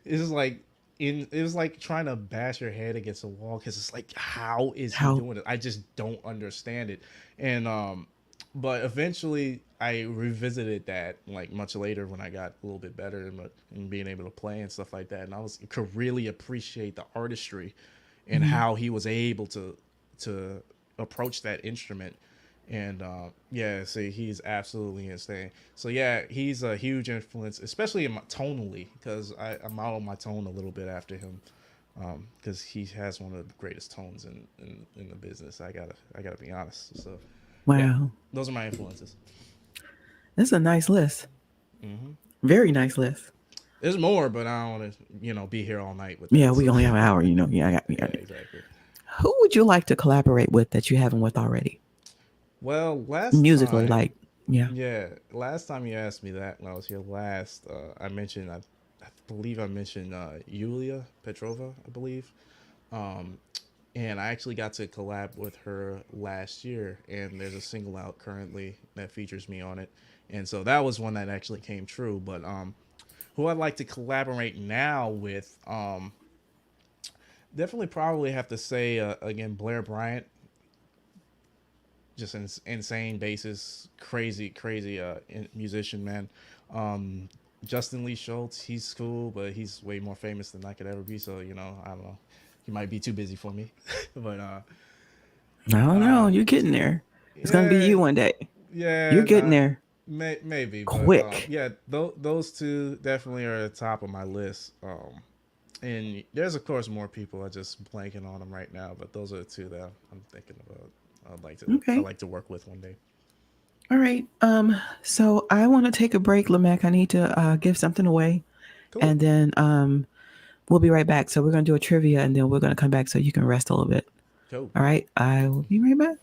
Speaker 3: it's just like it was like trying to bash your head against a wall because it's like, how is he
Speaker 2: How?
Speaker 3: doing it? I just don't understand it. And but eventually I revisited that like much later when I got a little bit better and being able to play and stuff like that, and could really appreciate the artistry and
Speaker 2: Mhm.
Speaker 3: how he was able to approach that instrument. And yeah, see, he's absolutely insane. So yeah, he's a huge influence, especially in tonally, because I model my tone a little bit after him, because he has one of the greatest tones in the business. I gotta be honest. So yeah,
Speaker 2: Wow.
Speaker 3: those are my influences.
Speaker 2: This is a nice list.
Speaker 3: Hmm.
Speaker 2: Very nice list.
Speaker 3: There's more, but I don't want to be here all night with
Speaker 2: Yeah,
Speaker 3: that.
Speaker 2: we
Speaker 3: So
Speaker 2: only have an hour, you know. Yeah, I got,
Speaker 3: yeah,
Speaker 2: yeah.
Speaker 3: exactly.
Speaker 2: Who would you like to collaborate with that you haven't with already?
Speaker 3: Well, last
Speaker 2: Musically,
Speaker 3: time,
Speaker 2: like, yeah.
Speaker 3: yeah, last time you asked me that when I was here last, I mentioned I believe I mentioned Yulia Petrova, I believe. Um, and I actually got to collab with her last year, and there's a single out currently that features me on it, and so that was one that actually came true. But who I'd like to collaborate now with, definitely probably have to say again Blair Bryant, just insane bassist, crazy musician, man. Um, Justin Lee Schultz, he's cool, but he's way more famous than I could ever be. So I don't know. He might be too busy for me, but
Speaker 2: I don't know.
Speaker 3: uh,
Speaker 2: You're getting there. It's gonna be
Speaker 3: yeah,
Speaker 2: you one day. You're
Speaker 3: yeah,
Speaker 2: getting
Speaker 3: not
Speaker 2: there
Speaker 3: maybe, but
Speaker 2: quick.
Speaker 3: yeah, those two definitely are at the top of my list. And there's of course more people. I just blanking on them right now, but those are the two that I'm thinking about. I'd
Speaker 2: Okay.
Speaker 3: like to work with one day.
Speaker 2: All right. So I want to take a break, Lemek. I need to give something away,
Speaker 3: Cool,
Speaker 2: and then we'll be right back. So we're gonna do a trivia, and then we're gonna come back so you can rest a little bit.
Speaker 3: cool.
Speaker 2: All right. I will be right back.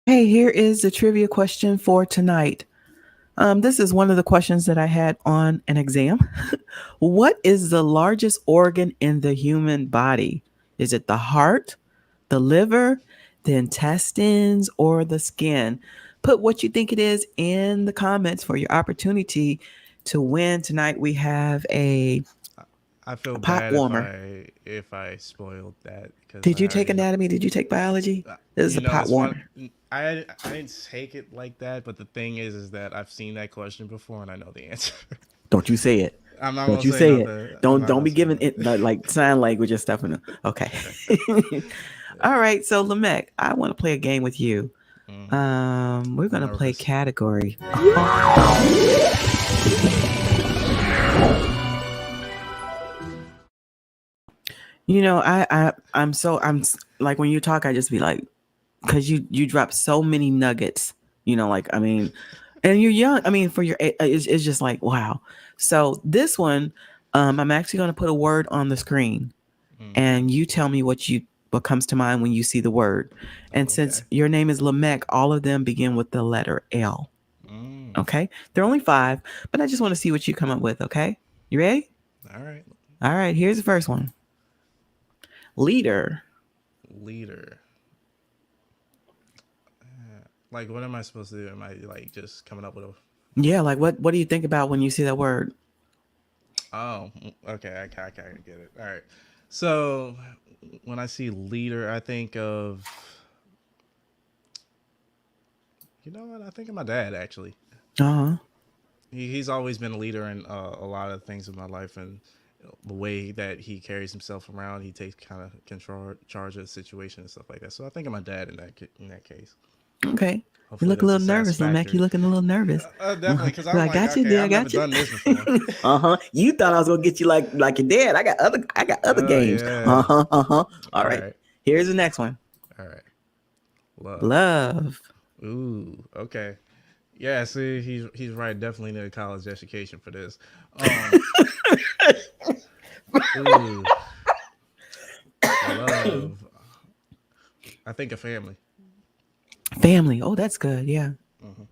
Speaker 2: Okay, here is the trivia question for tonight. This is one of the questions that I had on an exam. What is the largest organ in the human body? Is it the heart, the liver, the intestines, or the skin? Put what you think it is in the comments for your opportunity to win. Tonight we have
Speaker 3: I feel
Speaker 2: a pot
Speaker 3: bad if
Speaker 2: warmer.
Speaker 3: I spoiled that because
Speaker 2: Did
Speaker 3: I
Speaker 2: you take
Speaker 3: already know.
Speaker 2: anatomy? Did you take biology? This is a pot
Speaker 3: It's fun.
Speaker 2: warmer.
Speaker 3: I didn't take it like that, but the thing is that I've seen that question before and I know the answer.
Speaker 2: Don't you say it.
Speaker 3: I'm not
Speaker 2: Don't
Speaker 3: gonna
Speaker 2: you
Speaker 3: say
Speaker 2: say it.
Speaker 3: nothing. I'm not
Speaker 2: Don't
Speaker 3: gonna
Speaker 2: be
Speaker 3: say
Speaker 2: giving
Speaker 3: nothing.
Speaker 2: it like sign language and stuff. Okay. All right. So Lemek, I want to play a game with you.
Speaker 3: Hmm.
Speaker 2: We're
Speaker 3: I'm
Speaker 2: gonna play
Speaker 3: nervous.
Speaker 2: category. You know, I'm like when you talk, I just be like, because you drop so many nuggets. You know, like I mean, and you're young. I mean, for your it's just like wow. So this one, I'm actually gonna put a word on the screen,
Speaker 3: Hmm.
Speaker 2: and you tell me what comes to mind when you see the word. And since
Speaker 3: Okay.
Speaker 2: your name is Lemek, all of them begin with the letter L.
Speaker 3: Mm.
Speaker 2: Okay, there are only five, but I just want to see what you come up with. Okay, you ready?
Speaker 3: All right.
Speaker 2: All right, here's the first one. Leader.
Speaker 3: Leader. Like, what am I supposed to do? Am I like just coming up with a?
Speaker 2: Yeah, like what do you think about when you see that word?
Speaker 3: Oh, okay. I kind of get it. All right. So when I see leader, I think of, what? I think of my dad actually.
Speaker 2: Uh-huh.
Speaker 3: He's always been a leader in a lot of things in my life, and the way that he carries himself around, he takes kind of control charge of the situation and stuff like that. So I think of my dad in that case.
Speaker 2: Okay. You
Speaker 3: Hopefully
Speaker 2: look a
Speaker 3: that's a
Speaker 2: little nervous, Lemek. You
Speaker 3: satisfactory.
Speaker 2: looking a little nervous.
Speaker 3: Definitely, because I'm
Speaker 2: I
Speaker 3: like,
Speaker 2: got you,
Speaker 3: okay,
Speaker 2: dear. I
Speaker 3: I've never
Speaker 2: got you.
Speaker 3: done this before.
Speaker 2: Uh-huh. You thought I was gonna get you like your dad. I got other
Speaker 3: Oh
Speaker 2: games.
Speaker 3: yeah.
Speaker 2: Uh-huh. Uh-huh. All
Speaker 3: All
Speaker 2: right.
Speaker 3: right.
Speaker 2: Here's the next one.
Speaker 3: All right. Love.
Speaker 2: Love.
Speaker 3: Ooh. Okay. Yeah. See, he's right. Definitely need a college education for this. Um. Ooh. Love. I think a family.
Speaker 2: Family. Oh, that's good. Yeah.
Speaker 3: Hmm.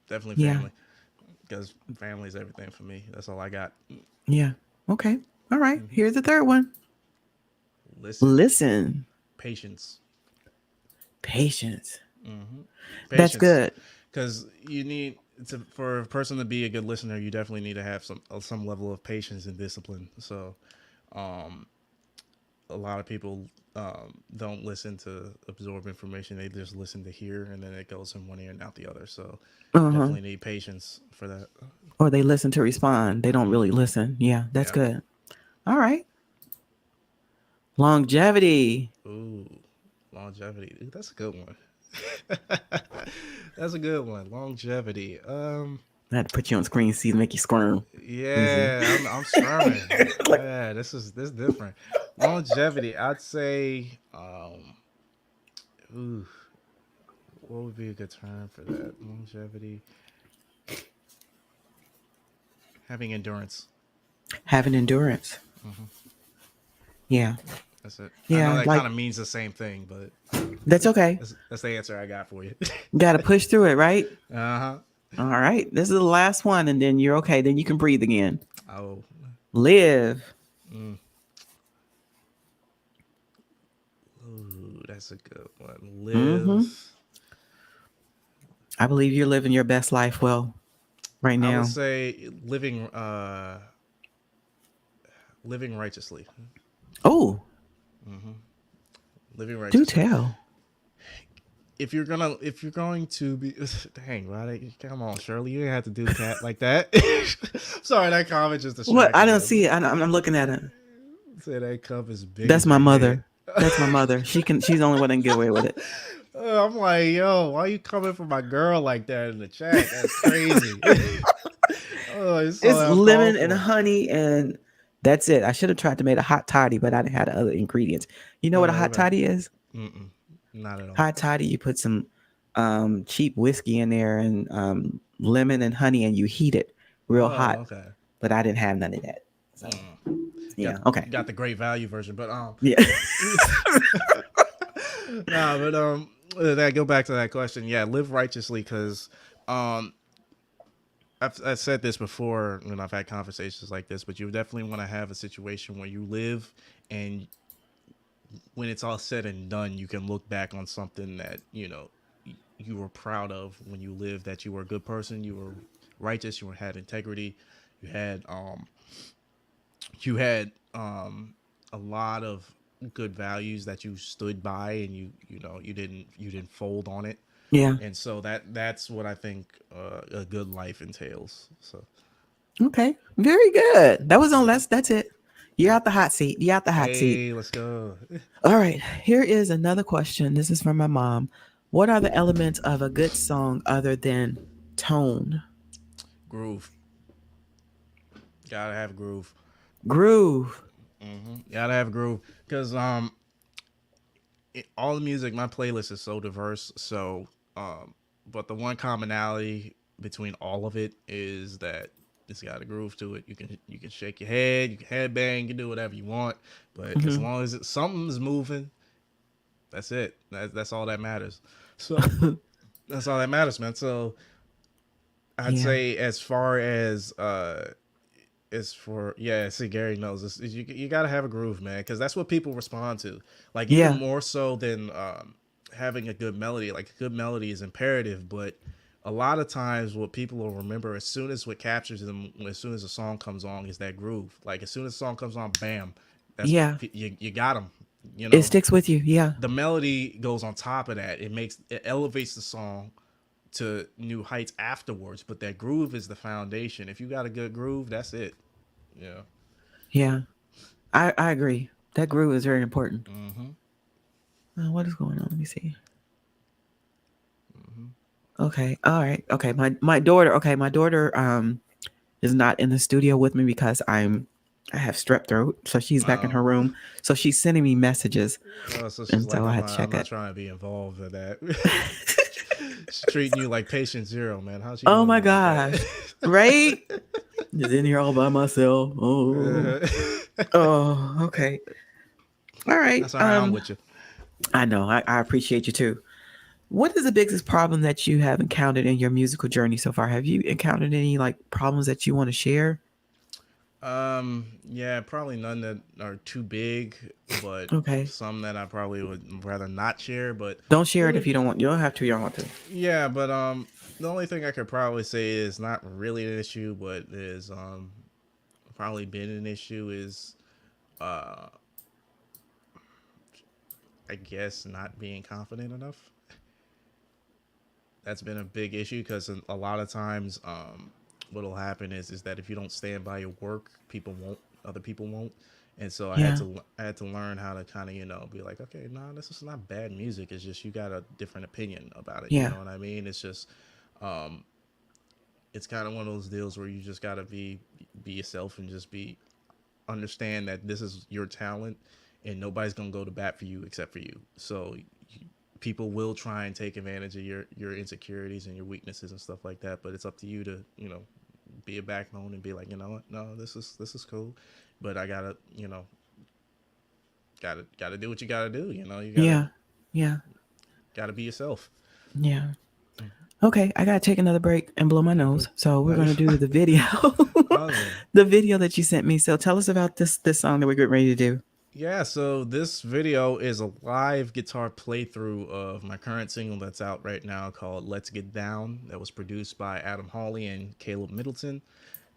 Speaker 3: Definitely
Speaker 2: Yeah.
Speaker 3: family. because family's everything for me. That's all I got.
Speaker 2: Yeah. Okay. All right. Here's the third one.
Speaker 3: Listen,
Speaker 2: Listen.
Speaker 3: patience,
Speaker 2: Patience. That's
Speaker 3: patience,
Speaker 2: good.
Speaker 3: because you need for a person to be a good listener, you definitely need to have some level of patience and discipline. So, um, a lot of people don't listen to absorb information; they just listen to hear, and then it goes in one ear and out the other. So,
Speaker 2: Uh-huh.
Speaker 3: definitely need patience for that.
Speaker 2: Or they listen to respond. They don't really listen. Yeah, that's
Speaker 3: Yeah.
Speaker 2: good. All right. Longevity.
Speaker 3: Ooh, longevity. Ooh, that's a good one. That's a good one. Longevity.
Speaker 2: I had to put you on screen, see, make you squirm. Let me see.
Speaker 3: Yeah, I'm squirming.
Speaker 2: Like,
Speaker 3: Yeah, this different. Longevity. I'd say. Ooh, what would be a good term for that? Longevity. Having endurance.
Speaker 2: having endurance. Yeah.
Speaker 3: That's it. I know
Speaker 2: Yeah.
Speaker 3: that
Speaker 2: Like,
Speaker 3: kind of means the same thing, but
Speaker 2: that's okay.
Speaker 3: that's the answer I got for you.
Speaker 2: Got to push through it, right?
Speaker 3: Uh huh.
Speaker 2: All right. This is the last one, and then you're okay. Then you can breathe again.
Speaker 3: Oh.
Speaker 2: Live.
Speaker 3: Mm. Ooh, that's a good one.
Speaker 2: Mm-hmm.
Speaker 3: Live.
Speaker 2: I believe you're living your best life well right
Speaker 3: I would
Speaker 2: now.
Speaker 3: say living righteously.
Speaker 2: Oh,
Speaker 3: Living
Speaker 2: do
Speaker 3: righteously.
Speaker 2: tell.
Speaker 3: If you're going to be dang, right? Come on, Shirley, you didn't have to do cat like that. Sorry, that comment just
Speaker 2: What? I
Speaker 3: distracted
Speaker 2: don't
Speaker 3: me.
Speaker 2: see it. I'm looking at it.
Speaker 3: Say that cup is big
Speaker 2: That's
Speaker 3: as
Speaker 2: my
Speaker 3: your head.
Speaker 2: mother. That's my mother. She's the only one that can get away with it.
Speaker 3: I'm like, yo, why you coming for my girl like that in the chat? That's crazy. Oh, it's so
Speaker 2: It's lemon
Speaker 3: uncalled
Speaker 2: and
Speaker 3: for.
Speaker 2: honey, and that's it. I should have tried to make a hot toddy, but I didn't have the other ingredients. You know what a hot
Speaker 3: Okay.
Speaker 2: toddy is?
Speaker 3: Mm-mm, not at all.
Speaker 2: Hot toddy, you put some cheap whiskey in there and lemon and honey, and you heat it real
Speaker 3: Oh,
Speaker 2: hot.
Speaker 3: okay.
Speaker 2: But I didn't have none of that. So
Speaker 3: Got
Speaker 2: yeah, okay,
Speaker 3: got the great value version, but
Speaker 2: yeah,
Speaker 3: nah, but that go back to that question. Yeah, live righteously because um, I've said this before when I've had conversations like this, but you definitely want to have a situation where you live and when it's all said and done, you can look back on something that you were proud of when you lived. That you were a good person, you were righteous, had integrity, you had you had a lot of good values that you stood by, and you didn't fold on it.
Speaker 2: yeah.
Speaker 3: And so that's what I think a good life entails. So
Speaker 2: Okay, very good. That was on. That's it. You're out the hot seat. You're out the hot seat.
Speaker 3: hey, let's go.
Speaker 2: All right. Here is another question. This is from my mom. What are the elements of a good song other than tone?
Speaker 3: Groove. Gotta have groove.
Speaker 2: Groove.
Speaker 3: Gotta have groove because all the music, my playlist is so diverse. So but the one commonality between all of it is that it's got a groove to it. You can shake your head, you can headbang, you can do whatever you want, but as long as something's moving, that's it. That's all that matters. So that's all that matters, man. So I'd
Speaker 2: Yeah.
Speaker 3: say as for yeah, see, Gary knows this. You got to have a groove, man, because that's what people respond to. Like even
Speaker 2: Yeah.
Speaker 3: more so than having a good melody. Like a good melody is imperative, but a lot of times what people will remember as soon as what captures them, as soon as a song comes on, is that groove. Like as soon as the song comes on, bam, that's
Speaker 2: Yeah.
Speaker 3: you got them. You
Speaker 2: It
Speaker 3: know,
Speaker 2: sticks with you. Yeah.
Speaker 3: the melody goes on top of that. It elevates the song to new heights afterwards, but that groove is the foundation. If you got a good groove, that's it. Yeah.
Speaker 2: Yeah. I agree. That groove is very important. What is going on? Let me see. Okay. All right. Okay. My daughter. Okay. My daughter is not in the studio with me because I have strep throat, so she's back in
Speaker 3: Oh.
Speaker 2: her room. So she's sending me messages,
Speaker 3: Oh, so she's
Speaker 2: and
Speaker 3: like,
Speaker 2: so I
Speaker 3: I'm
Speaker 2: had to
Speaker 3: not, I'm
Speaker 2: check
Speaker 3: not
Speaker 2: it.
Speaker 3: trying to be involved in that. She's treating you like patient zero, man. How's she
Speaker 2: Oh
Speaker 3: doing
Speaker 2: my
Speaker 3: you like
Speaker 2: gosh! Right? Just in here all by myself. Oh.
Speaker 3: that?
Speaker 2: Oh. Okay. All right.
Speaker 3: That's all right. I'm with you.
Speaker 2: I know. I appreciate you too. What is the biggest problem that you have encountered in your musical journey so far? Have you encountered any like problems that you want to share?
Speaker 3: Yeah, probably none that are too big, but
Speaker 2: Okay.
Speaker 3: some that I probably would rather not share. But
Speaker 2: Don't share it if
Speaker 3: really,
Speaker 2: you don't want. You don't have to. You don't want to.
Speaker 3: yeah, but the only thing I could probably say is not really an issue, but is probably been an issue is uh I guess not being confident enough. That's been a big issue because a lot of times what'll happen is that if you don't stand by your work, people won't, other people won't. And so
Speaker 2: Yeah.
Speaker 3: I had to learn how to kind of be like, okay, nah, this is not bad music, it's just you got a different opinion about it, you
Speaker 2: Yeah.
Speaker 3: know what I mean? It's just um it's kind of one of those deals where you just got to be yourself and just be understand that this is your talent and nobody's gonna go to bat for you except for you. So people will try and take advantage of your insecurities and your weaknesses and stuff like that. But it's up to you to be a backbone and be like, you know what, no, this is cool, but I gotta gotta do what you gotta do. You
Speaker 2: Yeah. Yeah.
Speaker 3: gotta be yourself.
Speaker 2: Yeah. Okay, I gotta take another break and blow my nose. So we're
Speaker 3: No,
Speaker 2: gonna do the video,
Speaker 3: awesome.
Speaker 2: the video that you sent me. So tell us about this song that we're getting ready to do.
Speaker 3: Yeah, so this video is a live guitar playthrough of my current single that's out right now called Let's Get Down, that was produced by Adam Hawley and Caleb Middleton.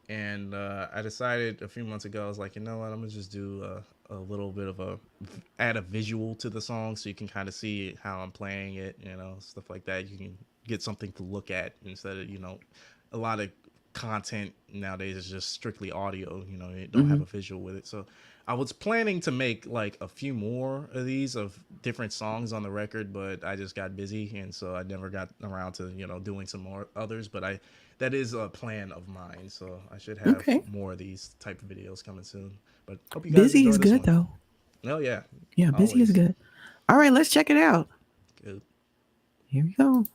Speaker 3: And I decided a few months ago, I was like, you know what, I'm gonna just do a little bit of add a visual to the song so you can kind of see how I'm playing it, stuff like that. You can get something to look at instead of, a lot of content nowadays is just strictly audio, you don't have a visual with it. So I was planning to make like a few more of these of different songs on the record, but I just got busy, and so I never got around to doing some more others. But that is a plan of mine, so I should have
Speaker 2: Okay.
Speaker 3: more of these type of videos coming soon. But hope you guys
Speaker 2: Busy
Speaker 3: enjoy
Speaker 2: is
Speaker 3: this
Speaker 2: good
Speaker 3: one.
Speaker 2: though.
Speaker 3: Oh yeah,
Speaker 2: Yeah, busy is
Speaker 3: always
Speaker 2: good. All right, let's check it out.
Speaker 3: good.
Speaker 2: Here we go.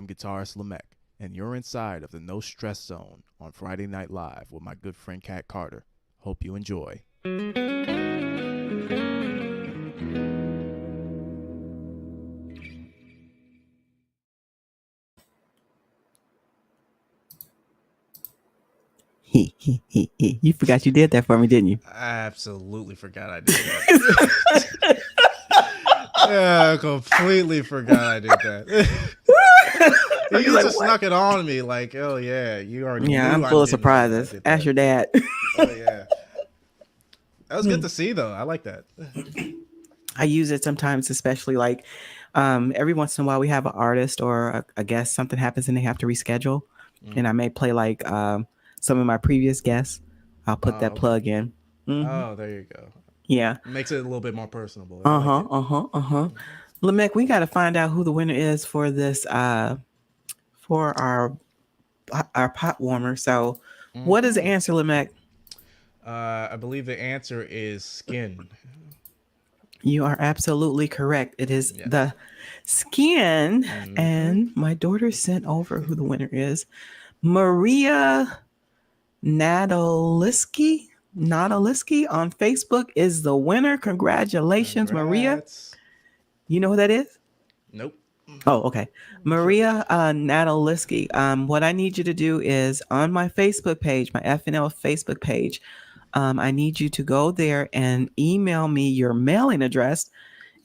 Speaker 5: I'm guitarist Lemek, and you're inside of the No Stress Zone on Friday Night Live with my good friend Kat Carter. Hope you enjoy.
Speaker 2: You forgot you did that for me, didn't you?
Speaker 3: I absolutely forgot I did that. Yeah, I completely forgot I did that. You
Speaker 2: Like,
Speaker 3: just
Speaker 2: what?
Speaker 3: snuck it on me like, oh yeah, you already
Speaker 2: Yeah, I'm
Speaker 3: knew I
Speaker 2: full of
Speaker 3: didn't know I
Speaker 2: surprises.
Speaker 3: did
Speaker 2: Ask
Speaker 3: that.
Speaker 2: your dad.
Speaker 3: Oh yeah. That was good to see though. I like that.
Speaker 2: I use it sometimes, especially like every once in a while we have an artist or a guest, something happens and they have to reschedule. And I may play like some of my previous guests. I'll put that
Speaker 3: Okay.
Speaker 2: plug in. Mhm.
Speaker 3: Oh, there you go.
Speaker 2: Yeah.
Speaker 3: Makes it a little bit more personable. I like
Speaker 2: Uh-huh.
Speaker 3: it.
Speaker 2: Uh-huh. Uh-huh. Lemek, we gotta find out who the winner is for this for our pot warmer. So what is the answer, Lemek?
Speaker 3: I believe the answer is skin.
Speaker 2: You are absolutely correct. It is
Speaker 3: Yes.
Speaker 2: the skin. And my daughter sent over who the winner is. Maria Nadaliski. Nadaliski on Facebook is the winner. Congratulations, Maria.
Speaker 3: Congrats.
Speaker 2: You know who that is?
Speaker 3: Nope.
Speaker 2: Oh, okay. Maria Nadaliski. What I need you to do is on my Facebook page, my FNL Facebook page, I need you to go there and email me your mailing address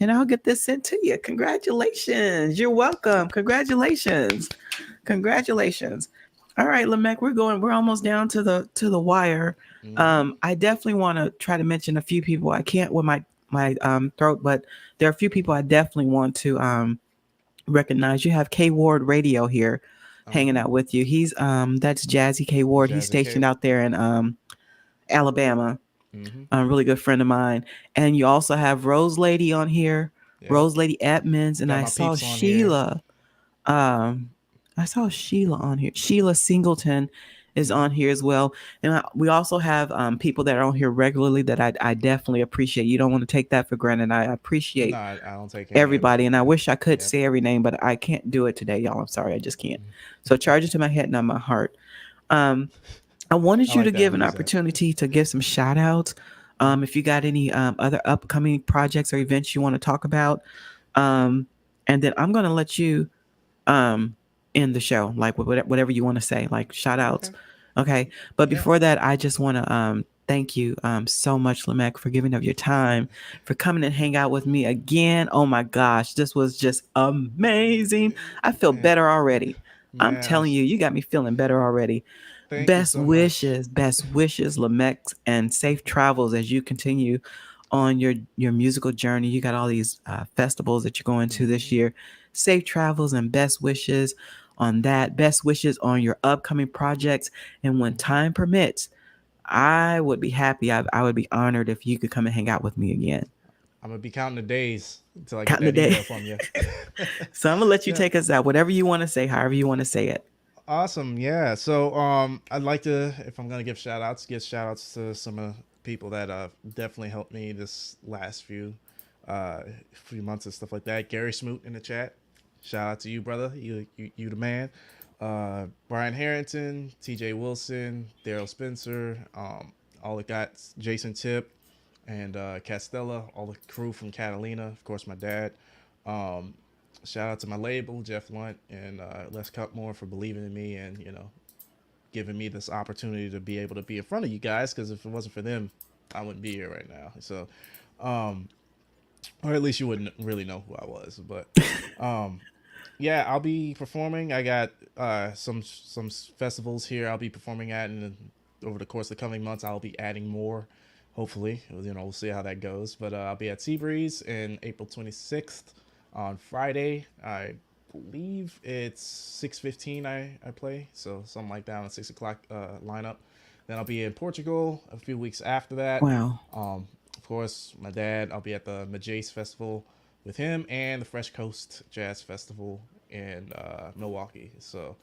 Speaker 2: and I'll get this sent to you. Congratulations. You're welcome. Congratulations. Congratulations. All right, Lemek, we're almost down to the wire. I definitely want to try to mention a few people. I can't with my throat, but there are a few people I definitely want to recognize. You have K Ward Radio here hanging out with you. He's that's Jazzy K Ward. He's
Speaker 3: Jazzy K.
Speaker 2: stationed out there in Alabama.
Speaker 3: Mm-hmm.
Speaker 2: A really good friend of mine. And you also have Rose Lady on here,
Speaker 3: Yep.
Speaker 2: Rose Lady Edmonds, and
Speaker 3: Got
Speaker 2: I
Speaker 3: my
Speaker 2: saw
Speaker 3: peeps on here.
Speaker 2: Sheila. I saw Sheila on here. Sheila Singleton is on here as well. And we also have people that are on here regularly that I definitely appreciate. You don't want to take that for granted. I appreciate
Speaker 3: No, I don't take any
Speaker 2: everybody.
Speaker 3: of
Speaker 2: And I
Speaker 3: that.
Speaker 2: wish I could
Speaker 3: Yep.
Speaker 2: say every name, but I can't do it today, y'all. I'm sorry. I just can't. So charge it to my head, not my heart. I wanted
Speaker 3: I
Speaker 2: you
Speaker 3: like
Speaker 2: to
Speaker 3: that.
Speaker 2: give
Speaker 3: I'll
Speaker 2: an
Speaker 3: use that.
Speaker 2: opportunity to give some shout outs. If you got any other upcoming projects or events you want to talk about. And then I'm going to let you end the show, like whatever you want to say, like shout outs. Okay. But
Speaker 3: Yeah.
Speaker 2: before that, I just want to thank you so much, Lemek, for giving up your time, for coming and hang out with me again. Oh my gosh, this was just amazing. I feel better already. I'm
Speaker 3: Man,
Speaker 2: telling you, you got me feeling better already.
Speaker 3: thank you so much.
Speaker 2: Best wishes, Lemek, and safe travels as you continue on your musical journey. You got all these festivals that you're going to this year. Safe travels and best wishes on that. Best wishes on your upcoming projects. And when time permits, I would be happy. I would be honored if you could come and hang out with me again.
Speaker 3: I'm gonna be counting the days until I get
Speaker 2: Counting the
Speaker 3: that email
Speaker 2: day.
Speaker 3: from you.
Speaker 2: So I'm gonna let you
Speaker 3: Yeah.
Speaker 2: take us out. Whatever you want to say, however you want to say it.
Speaker 3: Awesome. Yeah. So I'd like to, if I'm gonna give shout outs to some people that definitely helped me this last few months and stuff like that. Gary Smoot in the chat. Shout out to you, brother. You the man. Brian Harrington, TJ Wilson, Daryl Spencer, all the guys, Jason Tip, and Castella, all the crew from Catalina, of course my dad. Um, Shout out to my label, Jeff Lunt and Les Cutmore for believing in me and, giving me this opportunity to be able to be in front of you guys, because if it wasn't for them, I wouldn't be here right now. So, or at least you wouldn't really know who I was. But yeah, I'll be performing. I got some festivals here I'll be performing at, and over the course of the coming months, I'll be adding more. Hopefully, we'll see how that goes. But I'll be at Seabreeze in April 26th on Friday. I believe it's 6:15. I play, so something like that on 6 o'clock lineup. Then I'll be in Portugal a few weeks after that.
Speaker 2: Wow.
Speaker 3: Of course, my dad. I'll be at the Majace Festival with him and the Fresh Coast Jazz Festival in Milwaukee. So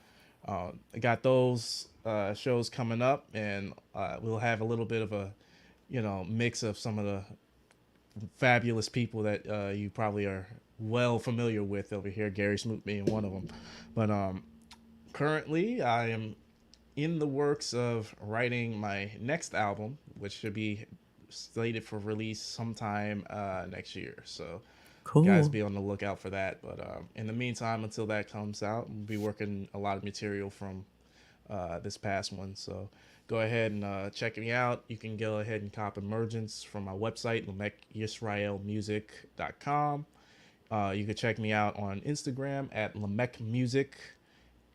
Speaker 3: I got those shows coming up, and we'll have a little bit of a mix of some of the fabulous people that you probably are well familiar with over here, Gary Smoot being one of them. But currently, I am in the works of writing my next album, which should be slated for release sometime next year. So guys,
Speaker 2: Cool.
Speaker 3: be on the lookout for that. But in the meantime, until that comes out, we'll be working a lot of material from this past one. So go ahead and check me out. You can go ahead and cop Emergence from my website, lemekyisraelmusic.com. You can check me out on Instagram at Lemek Music,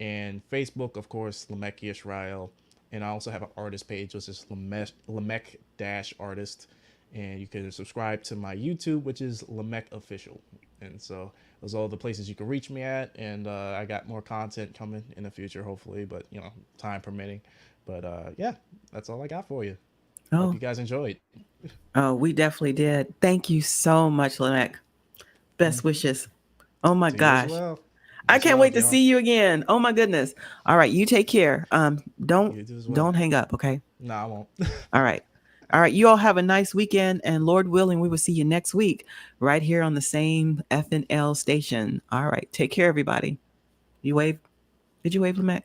Speaker 3: and Facebook, of course, Lemek Yisrael. And I also have an artist page, which is Lemek-artist. And you can subscribe to my YouTube, which is Lemek Official. And so those are all the places you can reach me at. And I got more content coming in the future, hopefully, but time permitting. But yeah, that's all I got for you. Hope
Speaker 2: Oh,
Speaker 3: you guys enjoyed.
Speaker 2: we definitely did. Thank you so much, Lemek. Best wishes. Oh my
Speaker 3: To you as
Speaker 2: gosh.
Speaker 3: well.
Speaker 2: I
Speaker 3: Much
Speaker 2: can't
Speaker 3: love,
Speaker 2: wait to
Speaker 3: y'all.
Speaker 2: see you again. Oh my goodness. All right, you take care. Don't
Speaker 3: You do as well.
Speaker 2: don't hang up, okay?
Speaker 3: No, I won't.
Speaker 2: All right. All right, you all have a nice weekend, and Lord willing, we will see you next week right here on the same FNL station. All right, take care, everybody. You wave? Did you wave, Lemek?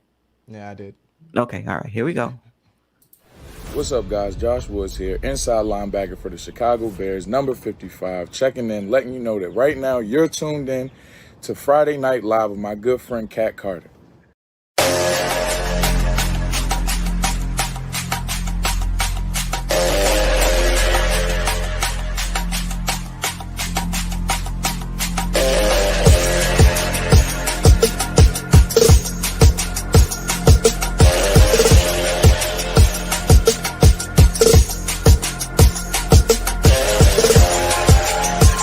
Speaker 3: Yeah, I did.
Speaker 2: Okay, all right, here we go.
Speaker 6: What's up, guys? Josh Woods here, inside linebacker for the Chicago Bears, number 55, checking in, letting you know that right now you're tuned in to Friday Night Live with my good friend Cat Carter.